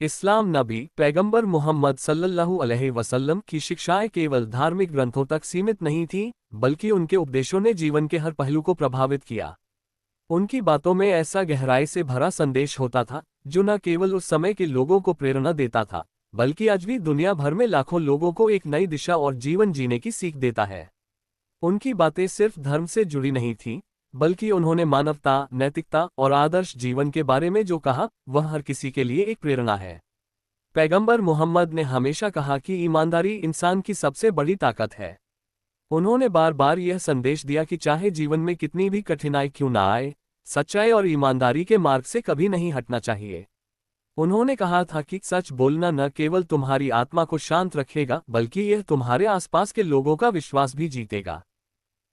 इस्लाम नबी पैगंबर मोहम्मद सल्लल्लाहु अलैहि वसल्लम की शिक्षाएं केवल धार्मिक ग्रंथों तक सीमित नहीं थीं, बल्कि उनके उपदेशों ने जीवन के हर पहलू को प्रभावित किया। उनकी बातों में ऐसा गहराई से भरा संदेश होता था, जो न केवल उस समय के लोगों को प्रेरणा देता था, बल्कि आज भी दुनिया भर में लाखों लोगों को एक नई दिशा और जीवन जीने की सीख देता है। उनकी बातें सिर्फ धर्म से जुड़ी नहीं थीं, बल्कि उन्होंने मानवता, नैतिकता और आदर्श जीवन के बारे में जो कहा, वह हर किसी के लिए एक प्रेरणा है। पैगंबर मोहम्मद ने हमेशा कहा कि ईमानदारी इंसान की सबसे बड़ी ताकत है। उन्होंने बार बार यह संदेश दिया कि चाहे जीवन में कितनी भी कठिनाई क्यों ना आए, सच्चाई और ईमानदारी के मार्ग से कभी नहीं हटना चाहिए। उन्होंने कहा था कि सच बोलना न केवल तुम्हारी आत्मा को शांत रखेगा, बल्कि यह तुम्हारे आसपास के लोगों का विश्वास भी जीतेगा।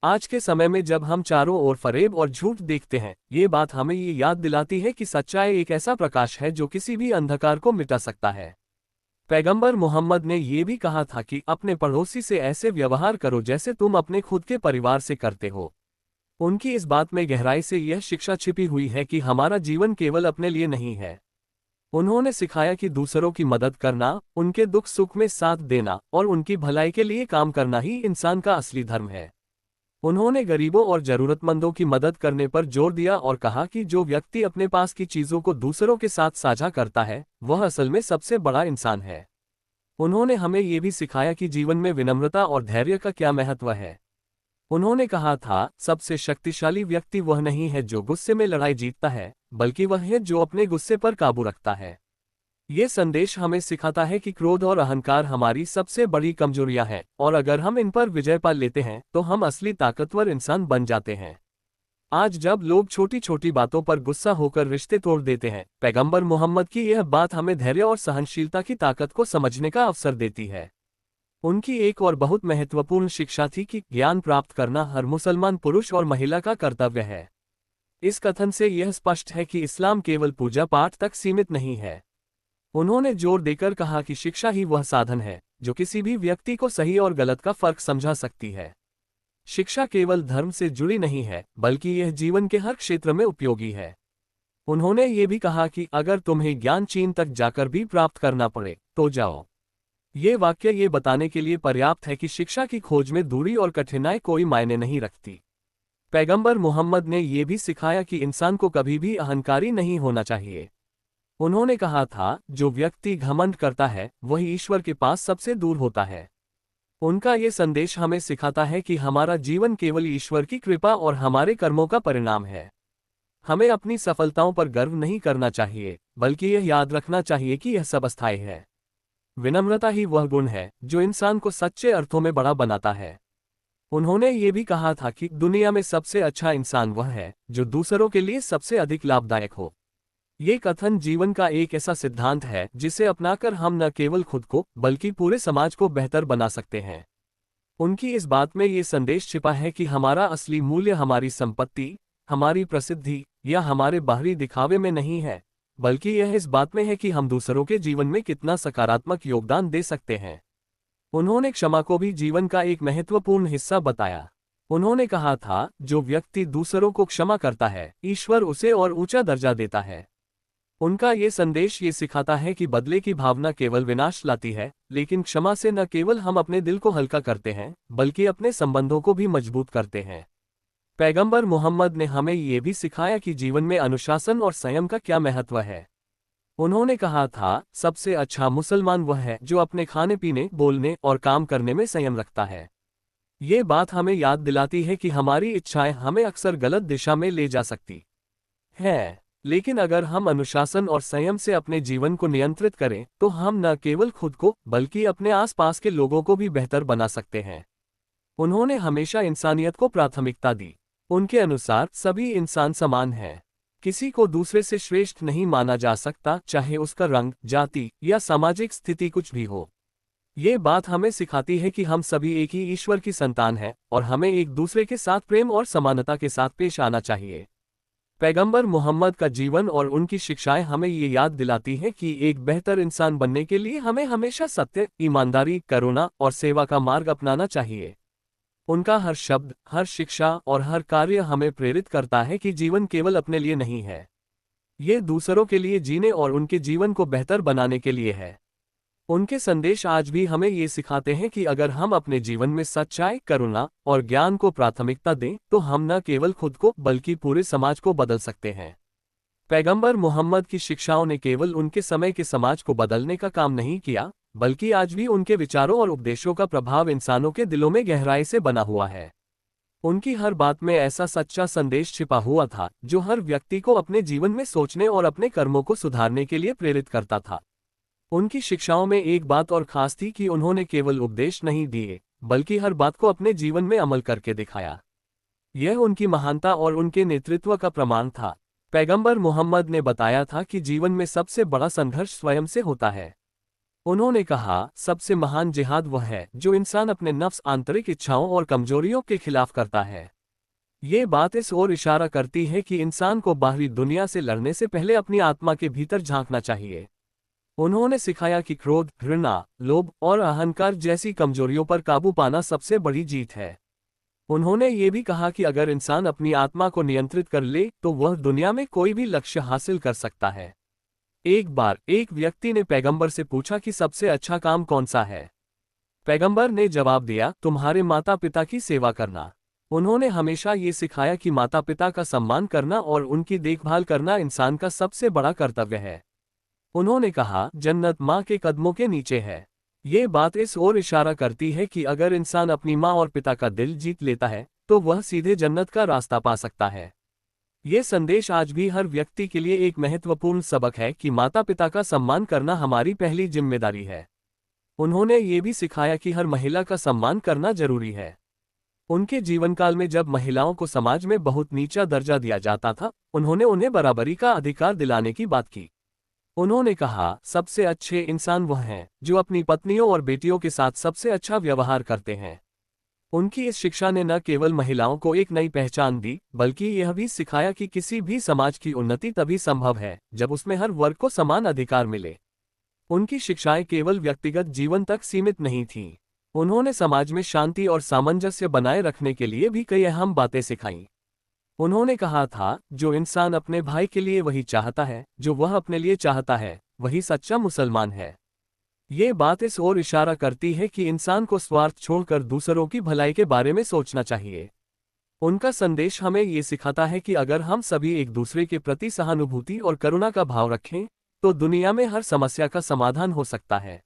आज के समय में जब हम चारों ओर फरेब और झूठ देखते हैं, ये बात हमें ये याद दिलाती है कि सच्चाई एक ऐसा प्रकाश है जो किसी भी अंधकार को मिटा सकता है। पैगंबर मोहम्मद ने ये भी कहा था कि अपने पड़ोसी से ऐसे व्यवहार करो जैसे तुम अपने खुद के परिवार से करते हो। उनकी इस बात में गहराई से यह शिक्षा छिपी हुई है कि हमारा जीवन केवल अपने लिए नहीं है। उन्होंने सिखाया कि दूसरों की मदद करना, उनके दुख सुख में साथ देना और उनकी भलाई के लिए काम करना ही इंसान का असली धर्म है। उन्होंने गरीबों और जरूरतमंदों की मदद करने पर जोर दिया और कहा कि जो व्यक्ति अपने पास की चीजों को दूसरों के साथ साझा करता है, वह असल में सबसे बड़ा इंसान है। उन्होंने हमें ये भी सिखाया कि जीवन में विनम्रता और धैर्य का क्या महत्व है। उन्होंने कहा था, सबसे शक्तिशाली व्यक्ति वह नहीं है जो गुस्से में लड़ाई जीतता है, बल्कि वह है जो अपने गुस्से पर काबू रखता है। ये संदेश हमें सिखाता है कि क्रोध और अहंकार हमारी सबसे बड़ी कमजोरियां हैं, और अगर हम इन पर विजय पा लेते हैं तो हम असली ताकतवर इंसान बन जाते हैं। आज जब लोग छोटी छोटी बातों पर गुस्सा होकर रिश्ते तोड़ देते हैं, पैगंबर मोहम्मद की यह बात हमें धैर्य और सहनशीलता की ताकत को समझने का अवसर देती है। उनकी एक और बहुत महत्वपूर्ण शिक्षा थी कि ज्ञान प्राप्त करना हर मुसलमान पुरुष और महिला का कर्तव्य है। इस कथन से यह स्पष्ट है कि इस्लाम केवल पूजा पाठ तक सीमित नहीं है। उन्होंने जोर देकर कहा कि शिक्षा ही वह साधन है जो किसी भी व्यक्ति को सही और गलत का फर्क समझा सकती है। शिक्षा केवल धर्म से जुड़ी नहीं है, बल्कि यह जीवन के हर क्षेत्र में उपयोगी है। उन्होंने ये भी कहा कि अगर तुम्हें ज्ञान चीन तक जाकर भी प्राप्त करना पड़े तो जाओ। ये वाक्य ये बताने के लिए पर्याप्त है कि शिक्षा की खोज में दूरी और कठिनाई कोई मायने नहीं रखती। पैगंबर मोहम्मद ने ये भी सिखाया कि इंसान को कभी भी अहंकारी नहीं होना चाहिए। उन्होंने कहा था, जो व्यक्ति घमंड करता है वही ईश्वर के पास सबसे दूर होता है। उनका ये संदेश हमें सिखाता है कि हमारा जीवन केवल ईश्वर की कृपा और हमारे कर्मों का परिणाम है। हमें अपनी सफलताओं पर गर्व नहीं करना चाहिए, बल्कि यह याद रखना चाहिए कि यह सब अस्थायी है। विनम्रता ही वह गुण है जो इंसान को सच्चे अर्थों में बड़ा बनाता है। उन्होंने ये भी कहा था कि दुनिया में सबसे अच्छा इंसान वह है जो दूसरों के लिए सबसे अधिक लाभदायक हो। ये कथन जीवन का एक ऐसा सिद्धांत है जिसे अपनाकर हम न केवल खुद को बल्कि पूरे समाज को बेहतर बना सकते हैं। उनकी इस बात में ये संदेश छिपा है कि हमारा असली मूल्य हमारी संपत्ति, हमारी प्रसिद्धि या हमारे बाहरी दिखावे में नहीं है, बल्कि यह इस बात में है कि हम दूसरों के जीवन में कितना सकारात्मक योगदान दे सकते हैं। उन्होंने क्षमा को भी जीवन का एक महत्वपूर्ण हिस्सा बताया। उन्होंने कहा था, जो व्यक्ति दूसरों को क्षमा करता है, ईश्वर उसे और ऊंचा दर्जा देता है। उनका ये संदेश ये सिखाता है कि बदले की भावना केवल विनाश लाती है, लेकिन क्षमा से न केवल हम अपने दिल को हल्का करते हैं, बल्कि अपने संबंधों को भी मजबूत करते हैं। पैगंबर मोहम्मद ने हमें ये भी सिखाया कि जीवन में अनुशासन और संयम का क्या महत्व है। उन्होंने कहा था, सबसे अच्छा मुसलमान वह है जो अपने खाने पीने, बोलने और काम करने में संयम रखता है। ये बात हमें याद दिलाती है कि हमारी इच्छाएं हमें अक्सर गलत दिशा में ले जा सकती हैं, लेकिन अगर हम अनुशासन और संयम से अपने जीवन को नियंत्रित करें तो हम न केवल खुद को बल्कि अपने आसपास के लोगों को भी बेहतर बना सकते हैं। उन्होंने हमेशा इंसानियत को प्राथमिकता दी। उनके अनुसार सभी इंसान समान हैं। किसी को दूसरे से श्रेष्ठ नहीं माना जा सकता, चाहे उसका रंग, जाति या सामाजिक स्थिति कुछ भी हो। ये बात हमें सिखाती है कि हम सभी एक ही ईश्वर की संतान हैं और हमें एक दूसरे के साथ प्रेम और समानता के साथ पेश आना चाहिए। पैगंबर मोहम्मद का जीवन और उनकी शिक्षाएं हमें ये याद दिलाती हैं कि एक बेहतर इंसान बनने के लिए हमें हमेशा सत्य, ईमानदारी, करुणा और सेवा का मार्ग अपनाना चाहिए। उनका हर शब्द, हर शिक्षा और हर कार्य हमें प्रेरित करता है कि जीवन केवल अपने लिए नहीं है, ये दूसरों के लिए जीने और उनके जीवन को बेहतर बनाने के लिए है। उनके संदेश आज भी हमें ये सिखाते हैं कि अगर हम अपने जीवन में सच्चाई, करुणा और ज्ञान को प्राथमिकता दें, तो हम न केवल खुद को बल्कि पूरे समाज को बदल सकते हैं। पैगंबर मोहम्मद की शिक्षाओं ने केवल उनके समय के समाज को बदलने का काम नहीं किया, बल्कि आज भी उनके विचारों और उपदेशों का प्रभाव इंसानों के दिलों में गहराई से बना हुआ है। उनकी हर बात में ऐसा सच्चा संदेश छिपा हुआ था, जो हर व्यक्ति को अपने जीवन में सोचने और अपने कर्मों को सुधारने के लिए प्रेरित करता था। उनकी शिक्षाओं में एक बात और खास थी कि उन्होंने केवल उपदेश नहीं दिए, बल्कि हर बात को अपने जीवन में अमल करके दिखाया। यह उनकी महानता और उनके नेतृत्व का प्रमाण था। पैगंबर मोहम्मद ने बताया था कि जीवन में सबसे बड़ा संघर्ष स्वयं से होता है। उन्होंने कहा, सबसे महान जिहाद वह है जो इंसान अपने नफ्स, आंतरिक इच्छाओं और कमजोरियों के खिलाफ करता है। ये बात इस ओर इशारा करती है कि इंसान को बाहरी दुनिया से लड़ने से पहले अपनी आत्मा के भीतर झांकना चाहिए। उन्होंने सिखाया कि क्रोध, घृणा, लोभ और अहंकार जैसी कमजोरियों पर काबू पाना सबसे बड़ी जीत है। उन्होंने ये भी कहा कि अगर इंसान अपनी आत्मा को नियंत्रित कर ले तो वह दुनिया में कोई भी लक्ष्य हासिल कर सकता है। एक बार एक व्यक्ति ने पैगंबर से पूछा कि सबसे अच्छा काम कौन सा है। पैगंबर ने जवाब दिया, तुम्हारे माता पिता की सेवा करना। उन्होंने हमेशा ये सिखाया कि माता पिता का सम्मान करना और उनकी देखभाल करना इंसान का सबसे बड़ा कर्तव्य है। उन्होंने कहा, जन्नत माँ के कदमों के नीचे है। ये बात इस ओर इशारा करती है कि अगर इंसान अपनी माँ और पिता का दिल जीत लेता है तो वह सीधे जन्नत का रास्ता पा सकता है। ये संदेश आज भी हर व्यक्ति के लिए एक महत्वपूर्ण सबक है कि माता पिता का सम्मान करना हमारी पहली जिम्मेदारी है। उन्होंने ये भी सिखाया कि हर महिला का सम्मान करना जरूरी है। उनके जीवनकाल में जब महिलाओं को समाज में बहुत नीचा दर्जा दिया जाता था, उन्होंने उन्हें बराबरी का अधिकार दिलाने की बात की। उन्होंने कहा, सबसे अच्छे इंसान वह हैं जो अपनी पत्नियों और बेटियों के साथ सबसे अच्छा व्यवहार करते हैं। उनकी इस शिक्षा ने न केवल महिलाओं को एक नई पहचान दी, बल्कि यह भी सिखाया कि किसी भी समाज की उन्नति तभी संभव है जब उसमें हर वर्ग को समान अधिकार मिले। उनकी शिक्षाएं केवल व्यक्तिगत जीवन तक सीमित नहीं थीं। उन्होंने समाज में शांति और सामंजस्य बनाए रखने के लिए भी कई अहम बातें सिखाईं। उन्होंने कहा था, जो इंसान अपने भाई के लिए वही चाहता है जो वह अपने लिए चाहता है, वही सच्चा मुसलमान है। ये बात इस ओर इशारा करती है कि इंसान को स्वार्थ छोड़कर दूसरों की भलाई के बारे में सोचना चाहिए। उनका संदेश हमें ये सिखाता है कि अगर हम सभी एक दूसरे के प्रति सहानुभूति और करुणा का भाव रखें, तो दुनिया में हर समस्या का समाधान हो सकता है।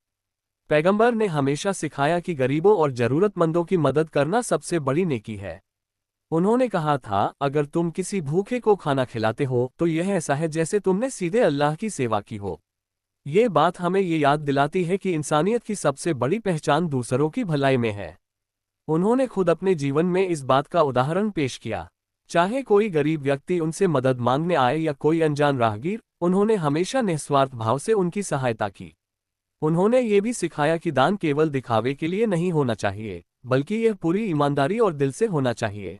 पैगंबर ने हमेशा सिखाया कि गरीबों और जरूरतमंदों की मदद करना सबसे बड़ी नेकी है। उन्होंने कहा था, अगर तुम किसी भूखे को खाना खिलाते हो तो यह ऐसा है जैसे तुमने सीधे अल्लाह की सेवा की हो। ये बात हमें ये याद दिलाती है कि इंसानियत की सबसे बड़ी पहचान दूसरों की भलाई में है। उन्होंने खुद अपने जीवन में इस बात का उदाहरण पेश किया। चाहे कोई गरीब व्यक्ति उनसे मदद मांगने आए या कोई अनजान राहगीर, उन्होंने हमेशा निस्वार्थ भाव से उनकी सहायता की। उन्होंने ये भी सिखाया कि दान केवल दिखावे के लिए नहीं होना चाहिए, बल्कि यह पूरी ईमानदारी और दिल से होना चाहिए।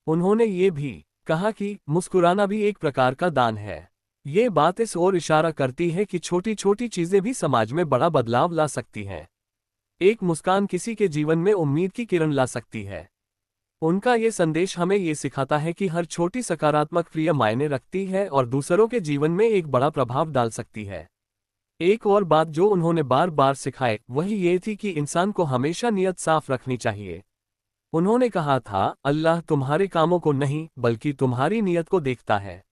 उन्होंने ये भी कहा कि मुस्कुराना भी एक प्रकार का दान है। ये बात इस ओर इशारा करती है कि छोटी छोटी चीजें भी समाज में बड़ा बदलाव ला सकती हैं। एक मुस्कान किसी के जीवन में उम्मीद की किरण ला सकती है। उनका ये संदेश हमें ये सिखाता है कि हर छोटी सकारात्मक क्रिया मायने रखती है और दूसरों के जीवन में एक बड़ा प्रभाव डाल सकती है। एक और बात जो उन्होंने बार बार सिखाई वही ये थी कि इंसान को हमेशा नीयत साफ रखनी चाहिए। उन्होंने कहा था, अल्लाह तुम्हारे कामों को नहीं बल्कि तुम्हारी नीयत को देखता है।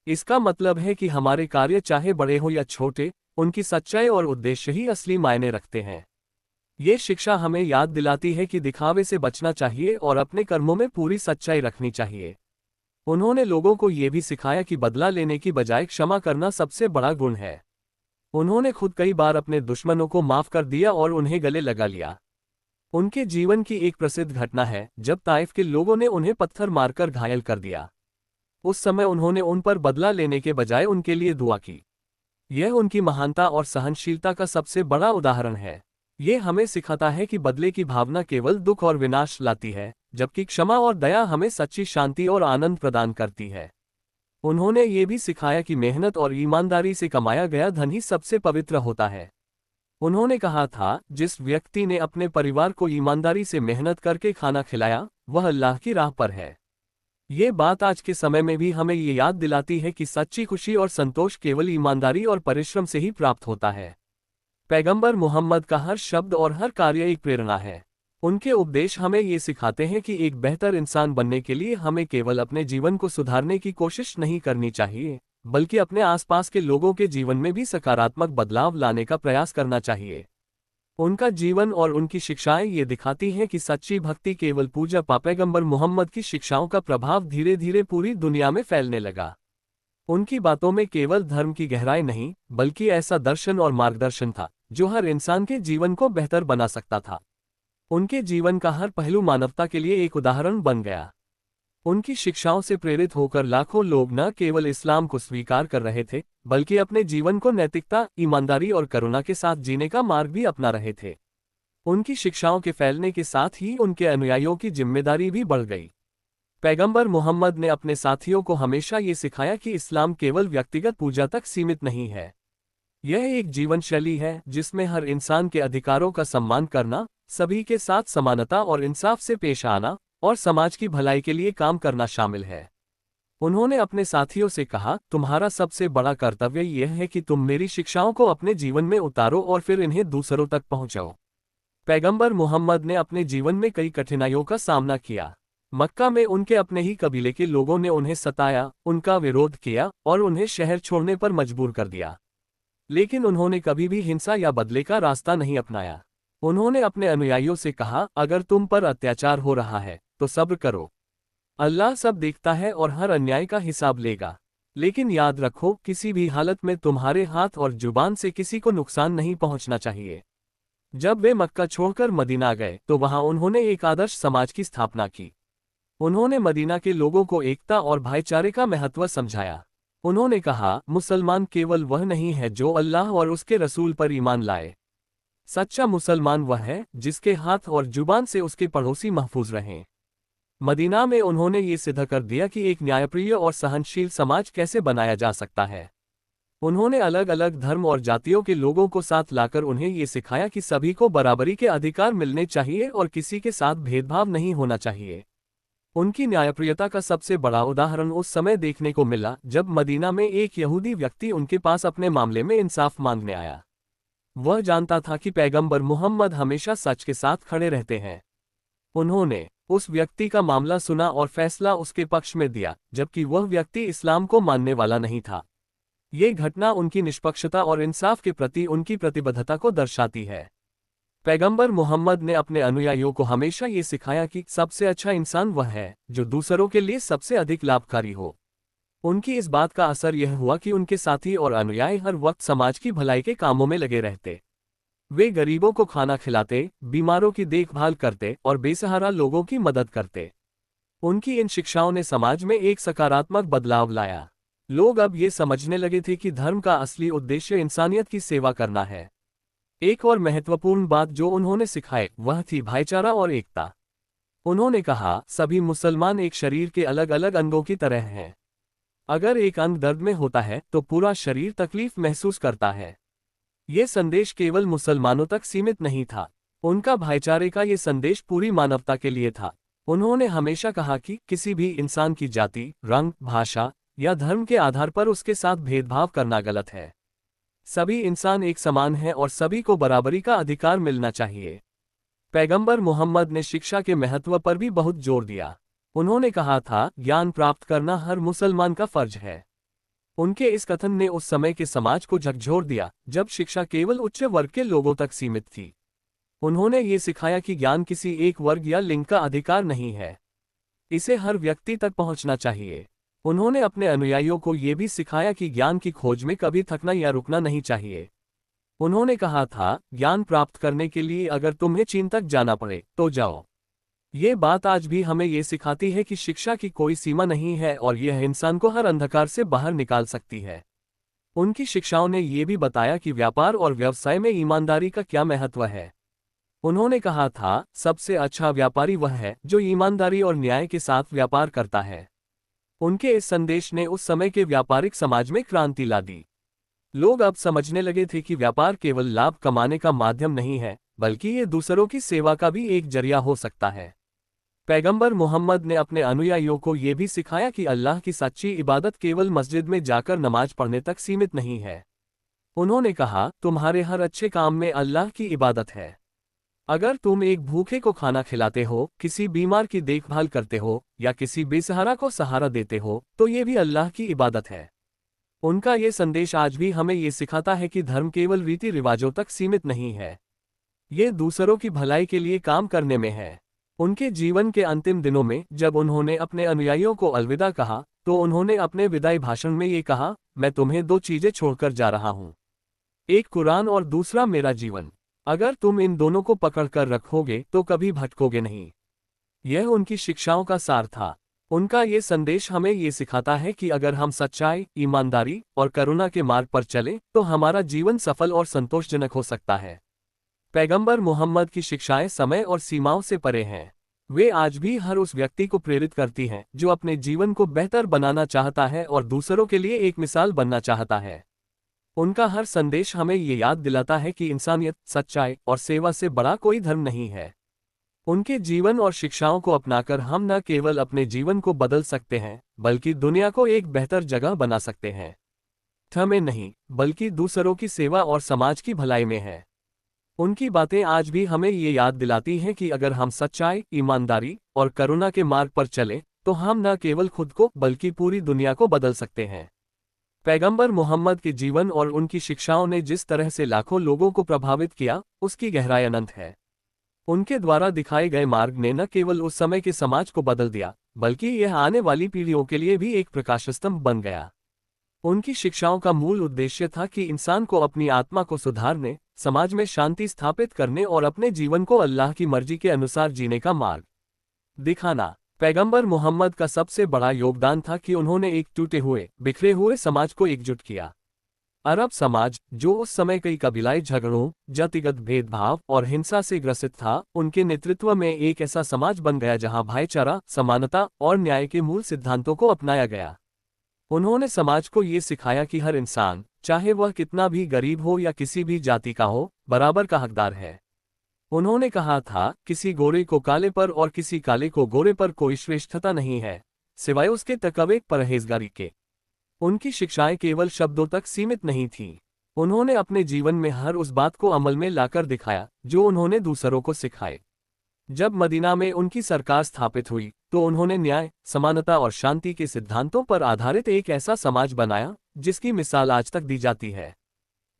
इसका मतलब है कि हमारे कार्य चाहे बड़े हो या छोटे, उनकी सच्चाई और उद्देश्य ही असली मायने रखते हैं। ये शिक्षा हमें याद दिलाती है कि दिखावे से बचना चाहिए और अपने कर्मों में पूरी सच्चाई रखनी चाहिए। उन्होंने लोगों को ये भी सिखाया कि बदला लेने की बजाय क्षमा करना सबसे बड़ा गुण है। उन्होंने खुद कई बार अपने दुश्मनों को माफ कर दिया और उन्हें गले लगा लिया। उनके जीवन की एक प्रसिद्ध घटना है जब ताइफ के लोगों ने उन्हें पत्थर मारकर घायल कर दिया। उस समय उन्होंने उन पर बदला लेने के बजाय उनके लिए दुआ की। यह उनकी महानता और सहनशीलता का सबसे बड़ा उदाहरण है। ये हमें सिखाता है कि बदले की भावना केवल दुख और विनाश लाती है, जबकि क्षमा और दया हमें सच्ची शांति और आनंद प्रदान करती है। उन्होंने ये भी सिखाया कि मेहनत और ईमानदारी से कमाया गया धन ही सबसे पवित्र होता है। उन्होंने कहा था, जिस व्यक्ति ने अपने परिवार को ईमानदारी से मेहनत करके खाना खिलाया, वह अल्लाह की राह पर है। ये बात आज के समय में भी हमें ये याद दिलाती है कि सच्ची खुशी और संतोष केवल ईमानदारी और परिश्रम से ही प्राप्त होता है। पैगंबर मोहम्मद का हर शब्द और हर कार्य एक प्रेरणा है। उनके उपदेश हमें ये सिखाते हैं कि एक बेहतर इंसान बनने के लिए हमें केवल अपने जीवन को सुधारने की कोशिश नहीं करनी चाहिए, बल्कि अपने आसपास के लोगों के जीवन में भी सकारात्मक बदलाव लाने का प्रयास करना चाहिए। उनका जीवन और उनकी शिक्षाएं ये दिखाती हैं कि सच्ची भक्ति केवल पूजा पैगंबर मोहम्मद की शिक्षाओं का प्रभाव धीरे धीरे पूरी दुनिया में फैलने लगा। उनकी बातों में केवल धर्म की गहराई नहीं, बल्कि ऐसा दर्शन और मार्गदर्शन था जो हर इंसान के जीवन को बेहतर बना सकता था। उनके जीवन का हर पहलू मानवता के लिए एक उदाहरण बन गया। उनकी शिक्षाओं से प्रेरित होकर लाखों लोग न केवल इस्लाम को स्वीकार कर रहे थे, बल्कि अपने जीवन को नैतिकता, ईमानदारी और करुणा के साथ जीने का मार्ग भी अपना रहे थे। उनकी शिक्षाओं के फैलने के साथ ही उनके अनुयायियों की जिम्मेदारी भी बढ़ गई। पैगंबर मोहम्मद ने अपने साथियों को हमेशा ये सिखाया कि इस्लाम केवल व्यक्तिगत पूजा तक सीमित नहीं है। यह एक जीवन शैली है जिसमें हर इंसान के अधिकारों का सम्मान करना, सभी के साथ समानता और इंसाफ से पेश आना और समाज की भलाई के लिए काम करना शामिल है। उन्होंने अपने साथियों से कहा, तुम्हारा सबसे बड़ा कर्तव्य यह है कि तुम मेरी शिक्षाओं को अपने जीवन में उतारो और फिर इन्हें दूसरों तक पहुंचाओ। पैगंबर मोहम्मद ने अपने जीवन में कई कठिनाइयों का सामना किया। मक्का में उनके अपने ही कबीले के लोगों ने उन्हें सताया, उनका विरोध किया और उन्हें शहर छोड़ने पर मजबूर कर दिया। लेकिन उन्होंने कभी भी हिंसा या बदले का रास्ता नहीं अपनाया। उन्होंने अपने अनुयायियों से कहा, अगर तुम पर अत्याचार हो रहा है तो सब्र करो। अल्लाह सब देखता है और हर अन्याय का हिसाब लेगा। लेकिन याद रखो, किसी भी हालत में तुम्हारे हाथ और जुबान से किसी को नुकसान नहीं पहुंचना चाहिए। जब वे मक्का छोड़कर मदीना गए तो वहां उन्होंने एक आदर्श समाज की स्थापना की। उन्होंने मदीना के लोगों को एकता और भाईचारे का महत्व समझाया। उन्होंने कहा, मुसलमान केवल वह नहीं है जो अल्लाह और उसके रसूल पर ईमान लाए। सच्चा मुसलमान वह है जिसके हाथ और जुबान से उसके पड़ोसी महफूज रहें। मदीना में उन्होंने ये सिद्ध कर दिया कि एक न्यायप्रिय और सहनशील समाज कैसे बनाया जा सकता है। उन्होंने अलग अलग धर्म और जातियों के लोगों को साथ लाकर उन्हें ये सिखाया कि सभी को बराबरी के अधिकार मिलने चाहिए और किसी के साथ भेदभाव नहीं होना चाहिए। उनकी न्यायप्रियता का सबसे बड़ा उदाहरण उस समय देखने को मिला जब मदीना में एक यहूदी व्यक्ति उनके पास अपने मामले में इंसाफ मांगने आया। वह जानता था कि पैगंबर मोहम्मद हमेशा सच के साथ खड़े रहते हैं। उन्होंने उस व्यक्ति का मामला सुना और फैसला उसके पक्ष में दिया, जबकि वह व्यक्ति इस्लाम को मानने वाला नहीं था। ये घटना उनकी निष्पक्षता और इंसाफ के प्रति उनकी प्रतिबद्धता को दर्शाती है। पैगंबर मोहम्मद ने अपने अनुयायियों को हमेशा ये सिखाया कि सबसे अच्छा इंसान वह है जो दूसरों के लिए सबसे अधिक लाभकारी हो। उनकी इस बात का असर यह हुआ कि उनके साथी और अनुयायी हर वक्त समाज की भलाई के कामों में लगे रहते। वे गरीबों को खाना खिलाते, बीमारों की देखभाल करते और बेसहारा लोगों की मदद करते। उनकी इन शिक्षाओं ने समाज में एक सकारात्मक बदलाव लाया। लोग अब ये समझने लगे थे कि धर्म का असली उद्देश्य इंसानियत की सेवा करना है। एक और महत्वपूर्ण बात जो उन्होंने सिखाई वह थी भाईचारा और एकता। उन्होंने कहा, सभी मुसलमान एक शरीर के अलग अलग अंगों की तरह हैं। अगर एक अंग दर्द में होता है तो पूरा शरीर तकलीफ महसूस करता है। ये संदेश केवल मुसलमानों तक सीमित नहीं था। उनका भाईचारे का ये संदेश पूरी मानवता के लिए था। उन्होंने हमेशा कहा कि किसी भी इंसान की जाति, रंग, भाषा या धर्म के आधार पर उसके साथ भेदभाव करना गलत है। सभी इंसान एक समान हैं और सभी को बराबरी का अधिकार मिलना चाहिए। पैगंबर मोहम्मद ने शिक्षा के महत्व पर भी बहुत जोर दिया। उन्होंने कहा था, ज्ञान प्राप्त करना हर मुसलमान का फर्ज है। उनके इस कथन ने उस समय के समाज को झकझोर दिया जब शिक्षा केवल उच्च वर्ग के लोगों तक सीमित थी। उन्होंने ये सिखाया कि ज्ञान किसी एक वर्ग या लिंग का अधिकार नहीं है, इसे हर व्यक्ति तक पहुंचना चाहिए। उन्होंने अपने अनुयायियों को ये भी सिखाया कि ज्ञान की खोज में कभी थकना या रुकना नहीं चाहिए। उन्होंने कहा था, ज्ञान प्राप्त करने के लिए अगर तुम्हें चीन तक जाना पड़े तो जाओ। ये बात आज भी हमें ये सिखाती है कि शिक्षा की कोई सीमा नहीं है और यह इंसान को हर अंधकार से बाहर निकाल सकती है। उनकी शिक्षाओं ने ये भी बताया कि व्यापार और व्यवसाय में ईमानदारी का क्या महत्व है। उन्होंने कहा था, सबसे अच्छा व्यापारी वह है जो ईमानदारी और न्याय के साथ व्यापार करता है। उनके इस संदेश ने उस समय के व्यापारिक समाज में क्रांति ला दी। लोग अब समझने लगे थे कि व्यापार केवल लाभ कमाने का माध्यम नहीं है, बल्कि ये दूसरों की सेवा का भी एक जरिया हो सकता है। पैगंबर मोहम्मद ने अपने अनुयायियों को ये भी सिखाया कि अल्लाह की सच्ची इबादत केवल मस्जिद में जाकर नमाज पढ़ने तक सीमित नहीं है। उन्होंने कहा, तुम्हारे हर अच्छे काम में अल्लाह की इबादत है। अगर तुम एक भूखे को खाना खिलाते हो, किसी बीमार की देखभाल करते हो या किसी बेसहारा को सहारा देते हो, तो ये भी अल्लाह की इबादत है। उनका ये संदेश आज भी हमें ये सिखाता है कि धर्म केवल रीति रिवाजों तक सीमित नहीं है, ये दूसरों की भलाई के लिए काम करने में है। उनके जीवन के अंतिम दिनों में जब उन्होंने अपने अनुयायियों को अलविदा कहा, तो उन्होंने अपने विदाई भाषण में ये कहा, मैं तुम्हें दो चीजें छोड़कर जा रहा हूँ, एक कुरान और दूसरा मेरा जीवन। अगर तुम इन दोनों को पकड़ कर रखोगे तो कभी भटकोगे नहीं। यह उनकी शिक्षाओं का सार था। उनका ये संदेश हमें ये सिखाता है कि अगर हम सच्चाई, ईमानदारी और करुणा के मार्ग पर चलें, तो हमारा जीवन सफल और संतोषजनक हो सकता है। पैगंबर मोहम्मद की शिक्षाएं समय और सीमाओं से परे हैं। वे आज भी हर उस व्यक्ति को प्रेरित करती हैं जो अपने जीवन को बेहतर बनाना चाहता है और दूसरों के लिए एक मिसाल बनना चाहता है। उनका हर संदेश हमें ये याद दिलाता है कि इंसानियत, सच्चाई और सेवा से बड़ा कोई धर्म नहीं है। उनके जीवन और शिक्षाओं को अपनाकर हम न केवल अपने जीवन को बदल सकते हैं, बल्कि दुनिया को एक बेहतर जगह बना सकते हैं। हमें नहीं, बल्कि दूसरों की सेवा और समाज की भलाई में है। उनकी बातें आज भी हमें ये याद दिलाती हैं कि अगर हम सच्चाई, ईमानदारी और करुणा के मार्ग पर चलें, तो हम न केवल खुद को बल्कि पूरी दुनिया को बदल सकते हैं। पैगंबर मोहम्मद के जीवन और उनकी शिक्षाओं ने जिस तरह से लाखों लोगों को प्रभावित किया, उसकी गहराई अनंत है। उनके द्वारा दिखाए गए मार्ग ने न केवल उस समय के समाज को बदल दिया, बल्कि यह आने वाली पीढ़ियों के लिए भी एक प्रकाशस्तंभ बन गया। उनकी शिक्षाओं का मूल उद्देश्य था कि इंसान को अपनी आत्मा को सुधारने, समाज में शांति स्थापित करने और अपने जीवन को अल्लाह की मर्जी के अनुसार जीने का मार्ग दिखाना। पैगंबर मोहम्मद का सबसे बड़ा योगदान था कि उन्होंने एक टूटे हुए, बिखरे हुए समाज को एकजुट किया। अरब समाज, जो उस समय कई कबीलाई झगड़ों, जातिगत भेदभाव और हिंसा से ग्रसित था, उनके नेतृत्व में एक ऐसा समाज बन गया जहां भाईचारा, समानता और न्याय के मूल सिद्धांतों को अपनाया गया। उन्होंने समाज को ये सिखाया कि हर इंसान, चाहे वह कितना भी गरीब हो या किसी भी जाति का हो, बराबर का हकदार है। उन्होंने कहा था, किसी गोरे को काले पर और किसी काले को गोरे पर कोई श्रेष्ठता नहीं है, सिवाय उसके तकवे परहेजगारी के। उनकी शिक्षाएं केवल शब्दों तक सीमित नहीं थीं। उन्होंने अपने जीवन में हर उस बात को अमल में लाकर दिखाया जो उन्होंने दूसरों को सिखाए। जब मदीना में उनकी सरकार स्थापित हुई, तो उन्होंने न्याय, समानता और शांति के सिद्धांतों पर आधारित एक ऐसा समाज बनाया जिसकी मिसाल आज तक दी जाती है।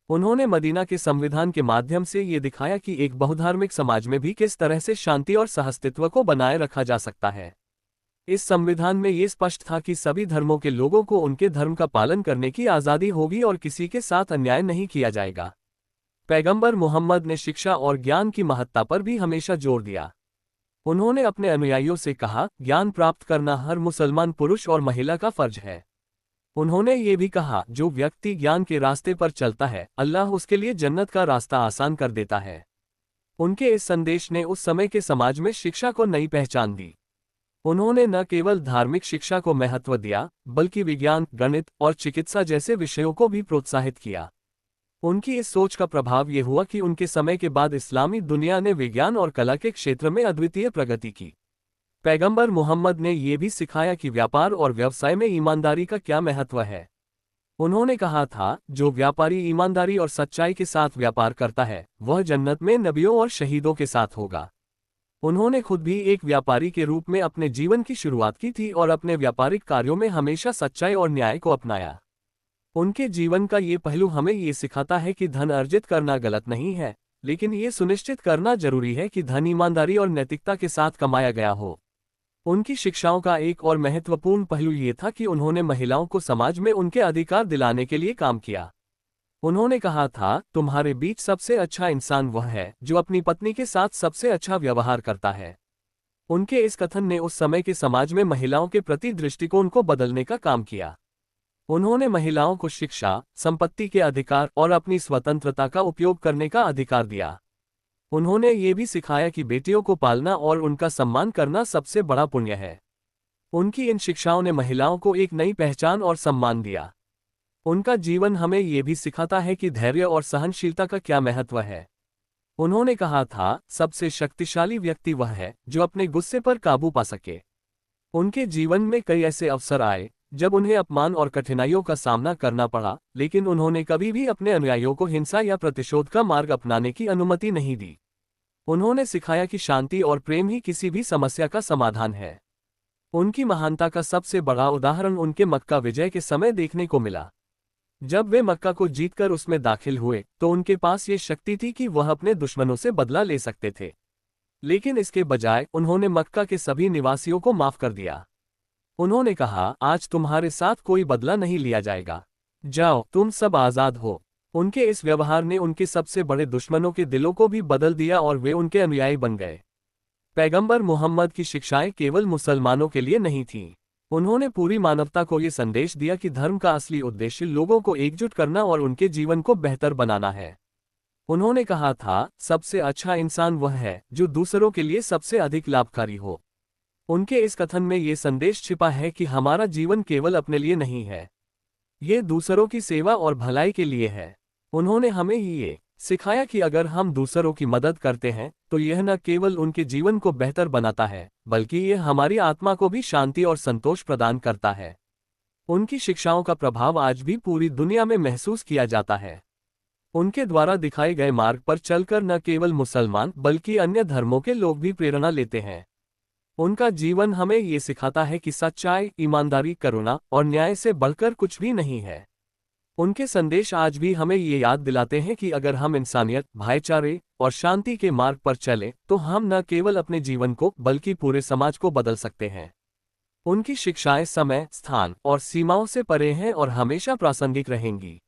उन्होंने मदीना के संविधान के माध्यम से ये दिखाया कि एक बहुधार्मिक समाज में भी किस तरह से शांति और सहअस्तित्व को बनाए रखा जा सकता है। इस संविधान में ये स्पष्ट था कि सभी धर्मों के लोगों को उनके धर्म का पालन करने की आज़ादी होगी और किसी के साथ अन्याय नहीं किया जाएगा। पैगंबर मोहम्मद ने शिक्षा और ज्ञान की महत्ता पर भी हमेशा जोर दिया। उन्होंने अपने अनुयायियों से कहा, ज्ञान प्राप्त करना हर मुसलमान पुरुष और महिला का फर्ज है। उन्होंने ये भी कहा, जो व्यक्ति ज्ञान के रास्ते पर चलता है, अल्लाह उसके लिए जन्नत का रास्ता आसान कर देता है। उनके इस संदेश ने उस समय के समाज में शिक्षा को नई पहचान दी। उन्होंने न केवल धार्मिक शिक्षा को महत्व दिया, बल्कि विज्ञान, गणित और चिकित्सा जैसे विषयों को भी प्रोत्साहित किया। उनकी इस सोच का प्रभाव ये हुआ कि उनके समय के बाद इस्लामी दुनिया ने विज्ञान और कला के क्षेत्र में अद्वितीय प्रगति की। पैगंबर मोहम्मद ने ये भी सिखाया कि व्यापार और व्यवसाय में ईमानदारी का क्या महत्व है। उन्होंने कहा था, जो व्यापारी ईमानदारी और सच्चाई के साथ व्यापार करता है, वह जन्नत में नबियों और शहीदों के साथ होगा। उन्होंने खुद भी एक व्यापारी के रूप में अपने जीवन की शुरुआत की थी और अपने व्यापारिक कार्यों में हमेशा सच्चाई और न्याय को अपनाया। उनके जीवन का ये पहलू हमें ये सिखाता है कि धन अर्जित करना गलत नहीं है, लेकिन ये सुनिश्चित करना जरूरी है कि धन ईमानदारी और नैतिकता के साथ कमाया गया हो। उनकी शिक्षाओं का एक और महत्वपूर्ण पहलू ये था कि उन्होंने महिलाओं को समाज में उनके अधिकार दिलाने के लिए काम किया। उन्होंने कहा था, तुम्हारे बीच सबसे अच्छा इंसान वह है जो अपनी पत्नी के साथ सबसे अच्छा व्यवहार करता है। उनके इस कथन ने उस समय के समाज में महिलाओं के प्रति दृष्टिकोण को बदलने का काम किया। उन्होंने महिलाओं को शिक्षा, संपत्ति के अधिकार और अपनी स्वतंत्रता का उपयोग करने का अधिकार दिया। उन्होंने ये भी सिखाया कि बेटियों को पालना और उनका सम्मान करना सबसे बड़ा पुण्य है। उनकी इन शिक्षाओं ने महिलाओं को एक नई पहचान और सम्मान दिया। उनका जीवन हमें ये भी सिखाता है कि धैर्य और सहनशीलता का क्या महत्व है। उन्होंने कहा था, सबसे शक्तिशाली व्यक्ति वह है जो अपने गुस्से पर काबू पा सके। उनके जीवन में कई ऐसे अवसर आए जब उन्हें अपमान और कठिनाइयों का सामना करना पड़ा, लेकिन उन्होंने कभी भी अपने अनुयायियों को हिंसा या प्रतिशोध का मार्ग अपनाने की अनुमति नहीं दी। उन्होंने सिखाया कि शांति और प्रेम ही किसी भी समस्या का समाधान है। उनकी महानता का सबसे बड़ा उदाहरण उनके मक्का विजय के समय देखने को मिला। जब वे मक्का को जीतकर उसमें दाखिल हुए तो उनके पास ये शक्ति थी कि वह अपने दुश्मनों से बदला ले सकते थे। लेकिन इसके बजाय उन्होंने मक्का के सभी निवासियों को माफ कर दिया। उन्होंने कहा, आज तुम्हारे साथ कोई बदला नहीं लिया जाएगा। जाओ, तुम सब आजाद हो। उनके इस व्यवहार ने उनके सबसे बड़े दुश्मनों के दिलों को भी बदल दिया और वे उनके अनुयायी बन गए। पैगंबर मुहम्मद की शिक्षाएं केवल मुसलमानों के लिए नहीं थीं। उन्होंने पूरी मानवता को ये संदेश दिया कि धर्म का असली उद्देश्य लोगों को एकजुट करना और उनके जीवन को बेहतर बनाना है। उन्होंने कहा था, सबसे अच्छा इंसान वह है जो दूसरों के लिए सबसे अधिक लाभकारी हो। उनके इस कथन में ये संदेश छिपा है कि हमारा जीवन केवल अपने लिए नहीं है, ये दूसरों की सेवा और भलाई के लिए है। उन्होंने हमें ये सिखाया कि अगर हम दूसरों की मदद करते हैं तो यह न केवल उनके जीवन को बेहतर बनाता है, बल्कि यह हमारी आत्मा को भी शांति और संतोष प्रदान करता है। उनकी शिक्षाओं का प्रभाव आज भी पूरी दुनिया में महसूस किया जाता है। उनके द्वारा दिखाए गए मार्ग पर चलकर न केवल मुसलमान बल्कि अन्य धर्मों के लोग भी प्रेरणा लेते हैं। उनका जीवन हमें ये सिखाता है कि सच्चाई, ईमानदारी, करुणा और न्याय से बढ़कर कुछ भी नहीं है। उनके संदेश आज भी हमें ये याद दिलाते हैं कि अगर हम इंसानियत, भाईचारे और शांति के मार्ग पर चलें तो हम न केवल अपने जीवन को बल्कि पूरे समाज को बदल सकते हैं। उनकी शिक्षाएं समय, स्थान और सीमाओं से परे हैं और हमेशा प्रासंगिक रहेंगी।